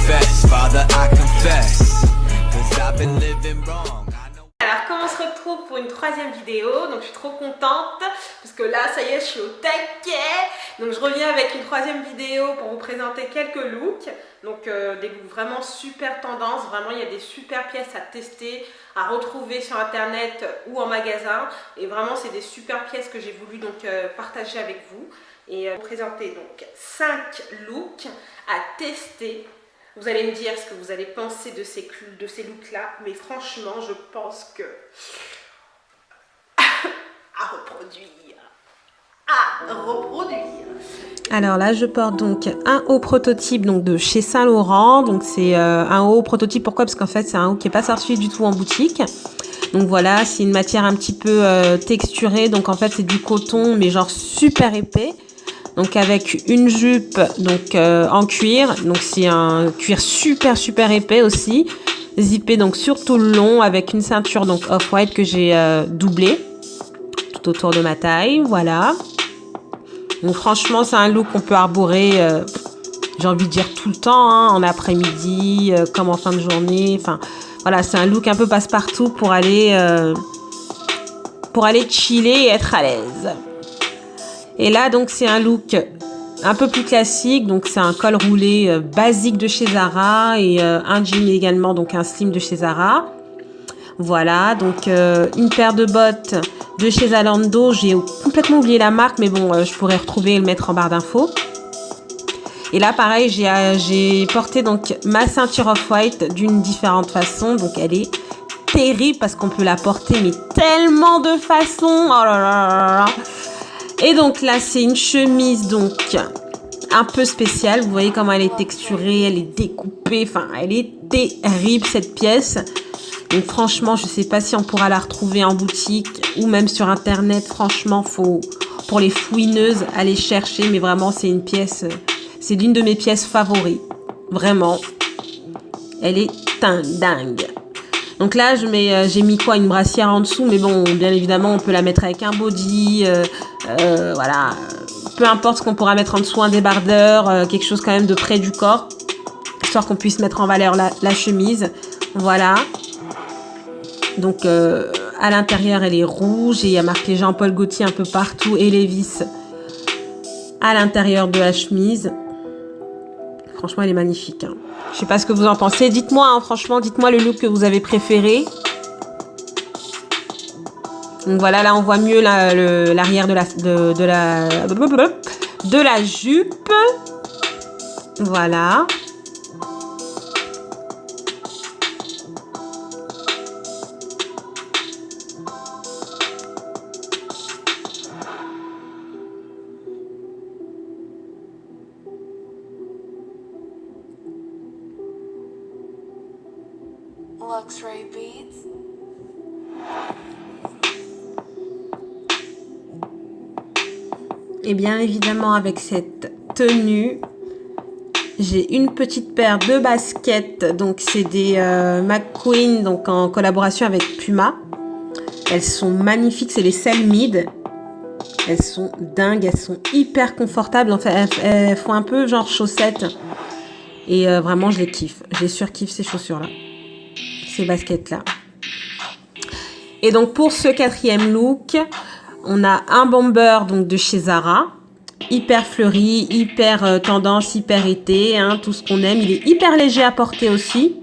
confess, Father, I confess, 'cause I've been living wrong. Alors comme on se retrouve pour une troisième vidéo, donc je suis trop contente parce que là ça y est je suis au taquet. Donc je reviens avec une troisième vidéo pour vous présenter quelques looks. Donc des looks vraiment super tendance, vraiment il y a des super pièces à tester, à retrouver sur internet ou en magasin. Et vraiment c'est des super pièces que j'ai voulu donc partager avec vous. Et vous présenter donc 5 looks à tester. Vous allez me dire ce que vous allez penser de ces looks-là, mais franchement, je pense que à reproduire. Alors là, je porte donc un haut prototype donc de chez Saint Laurent. Donc c'est un haut prototype. Pourquoi? Parce qu'en fait, c'est un haut qui n'est pas sorti du tout en boutique. Donc voilà, c'est une matière un petit peu texturée. Donc en fait, c'est du coton, mais genre super épais. Donc avec une jupe donc en cuir, donc c'est un cuir super épais aussi, zippé donc sur tout le long avec une ceinture donc off-white que j'ai doublée tout autour de ma taille, voilà. Donc franchement c'est un look qu'on peut arborer, j'ai envie de dire tout le temps, hein, en après-midi, comme en fin de journée, enfin voilà c'est un look un peu passe-partout pour aller chiller et être à l'aise. Et là, donc, c'est un look un peu plus classique. Donc, c'est un col roulé basique de chez Zara et un jean également, donc un slim de chez Zara. Voilà, donc une paire de bottes de chez Zalando. J'ai complètement oublié la marque, mais bon, je pourrais retrouver et le mettre en barre d'infos. Et là, pareil, j'ai porté donc ma ceinture off-white d'une différente façon. Donc, elle est terrible parce qu'on peut la porter, mais tellement de façons. Oh là là là là. Et donc là, c'est une chemise donc un peu spéciale. Vous voyez comment elle est texturée, elle est découpée. Enfin, elle est terrible cette pièce. Donc franchement, je ne sais pas si on pourra la retrouver en boutique ou même sur internet. Franchement, faut pour les fouineuses aller chercher. Mais vraiment, c'est une pièce, c'est l'une de mes pièces favoris. Vraiment, elle est dingue. Donc là, j'ai mis quoi? Une brassière en dessous, mais bon, bien évidemment, on peut la mettre avec un body, voilà. Peu importe ce qu'on pourra mettre en dessous, un débardeur, quelque chose quand même de près du corps, histoire qu'on puisse mettre en valeur la chemise. Voilà. Donc, à l'intérieur, elle est rouge et il y a marqué Jean-Paul Gaultier un peu partout et Levi's à l'intérieur de la chemise. Franchement, elle est magnifique. Hein. Je sais pas ce que vous en pensez. Dites-moi, hein, franchement, dites-moi le look que vous avez préféré. Donc voilà, là, on voit mieux l'arrière de la jupe. Voilà. Luxury Beats. Et bien évidemment avec cette tenue, j'ai une petite paire de baskets. Donc c'est des McQueen donc en collaboration avec Puma. Elles sont magnifiques, c'est les Selmid. Elles sont dingues, elles sont hyper confortables. En fait, elles font un peu genre chaussettes. Et vraiment je les kiffe. Je les surkiffe ces chaussures là. Ces baskets là. Et donc pour ce quatrième look, on a un bomber donc de chez Zara, hyper fleuri, hyper tendance, hyper été, hein, tout ce qu'on aime. Il est hyper léger à porter aussi.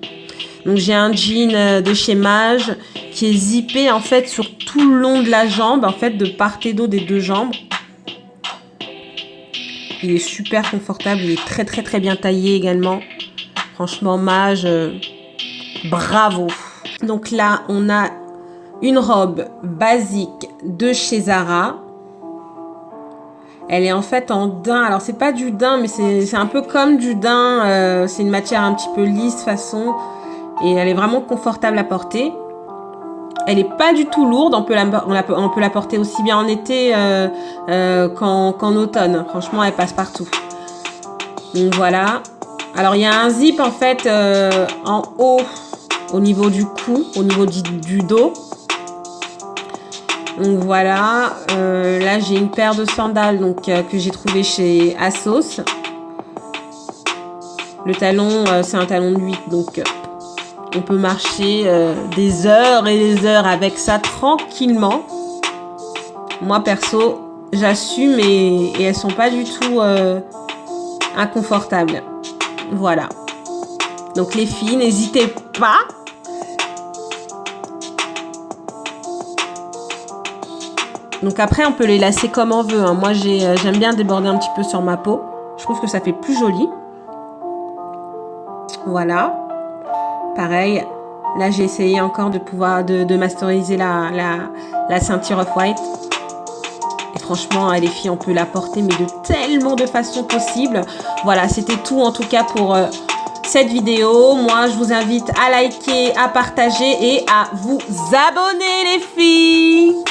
Donc j'ai un jean de chez Mage qui est zippé en fait sur tout le long de la jambe, en fait de part et d'autre des deux jambes. Il est super confortable, il est très bien taillé également. Franchement Mage, bravo. Donc là on a une robe basique de chez Zara. Elle est en fait en daim. Alors c'est pas du daim, mais c'est un peu comme du daim. C'est une matière un petit peu lisse façon. Et elle est vraiment confortable à porter. Elle est pas du tout lourde. On peut la porter aussi bien en été qu'en automne. Franchement, elle passe partout. Donc voilà. Alors il y a un zip en fait en haut au niveau du cou, au niveau du dos. Donc voilà, là j'ai une paire de sandales donc, que j'ai trouvé chez ASOS. Le talon, c'est un talon de 8, donc on peut marcher des heures et des heures avec ça tranquillement. Moi, perso, j'assume et elles sont pas du tout inconfortables. Voilà. Donc les filles, n'hésitez pas. Donc après, on peut les lacer comme on veut, hein. Moi, j'aime bien déborder un petit peu sur ma peau. Je trouve que ça fait plus joli. Voilà. Pareil. Là, j'ai essayé encore de masteriser la ceinture off-white. Et franchement, les filles, on peut la porter, mais de tellement de façons possibles. Voilà, c'était tout en tout cas pour cette vidéo. Moi, je vous invite à liker, à partager et à vous abonner, les filles.